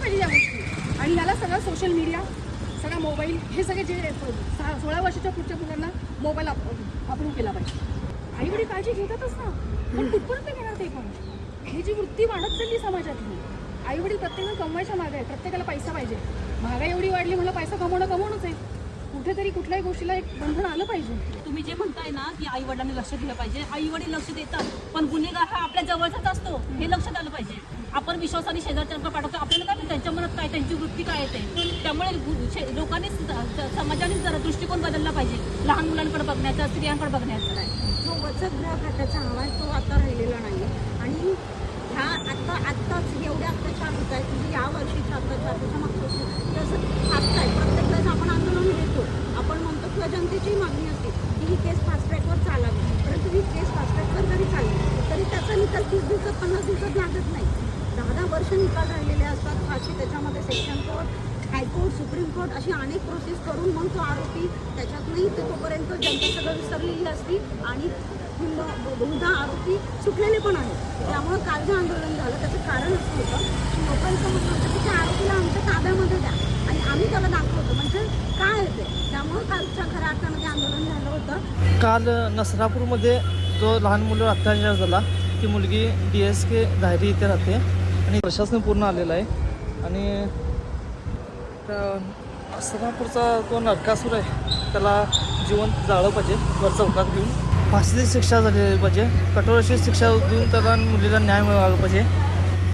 पाहिजे या गोष्टी. आणि याला सगळं सोशल मीडिया, सगळा मोबाईल, हे सगळे जे 16 वर्षाच्या पुढच्या मुलांना मोबाईल अप्रूव्ह केला पाहिजे. आईवडील काळजी घेतातच ना, पण कुठपर्यंत घेणार ते पण. ही जी वृत्ती वाढत चालली समाजातली, आईवडील प्रत्येकाला कमवायच्या मागे आहे, प्रत्येकाला पैसा पाहिजे. महागाई एवढी वाढली म्हणलं पैसा कमवणंच आहे. कुठेतरी कुठल्याही गोष्टीला एक बंधन आलं पाहिजे. तुम्ही जे म्हणताय ना की आई वडिलांनी लक्ष दिलं पाहिजे, आई वडील लक्ष देतात, पण गुन्हेगार हा आपल्या जवळचाच असतो, हे लक्षात आलं पाहिजे. आपण विश्वासाने शेजारच्यांकडे पाठवतो, आपल्याला काय माहिती त्यांच्या मनात काय, त्यांची वृत्ती काय येते. त्यामुळे लोकांनी समाजाने जरा दृष्टिकोन बदलला पाहिजे, लहान मुलांकडे बघण्याचा, स्त्रियांकडे बघण्याचा. जो वचकगृह खात्याचा आवाज तो आता राहिलेला नाही. आणि ह्या आत्ताच एवढे अत्याचार होत आहेत, म्हणजे या वर्षीचे अत्याचार, त्याच्या मागचं तसं फास्ट आहे. प्रत्येक वेळेस आपण आंदोलन घेतो, आपण म्हणतो किंवा जनतेचीही मागणी असते की ही केस फास्ट ट्रॅकवर चालावी, परंतु ही केस फास्ट ट्रॅकवर जरी चालली तरी त्याचा निकाल 30 दिवसात 50 दिवसात लागत नाही. 10-10 वर्ष निकाल राहिलेले असतात. फाशी त्याच्यामध्ये section court, high court, supreme court अशी अनेक प्रोसेस करून मग तो आरोपी त्याच्यातही ते तोपर्यंत जनता सगळं विसरलेली असती आणि बहुधा आरोपी सुटलेले पण आहेत. त्यामुळं काल जे आंदोलन झालं त्याचं कारण असं होतं की लोकांचं म्हणणं होतं की त्या आरोपीला आमच्या ताब्यामध्ये द्या आणि आम्ही त्याला दाखवतो, म्हणजे काय येते. त्यामुळं कालच्या खऱ्या अर्थानं ते आंदोलन झालं होतं. काल नसरापूरमध्ये जो लहान मुलीवर अत्याचार झाला, ती मुलगी DSK धायरी इथे राहते आणि प्रशासन पूर्ण आलेलं आहे. आणि नसरापूरचा तो नरकासूर आहे त्याला जिवंत जाळलं पाहिजे, वर चौकात घेऊन फाशीची शिक्षा झाली पाहिजे, कठोर अशी शिक्षा देऊन त्याला मुलीला न्याय मिळाला पाहिजे.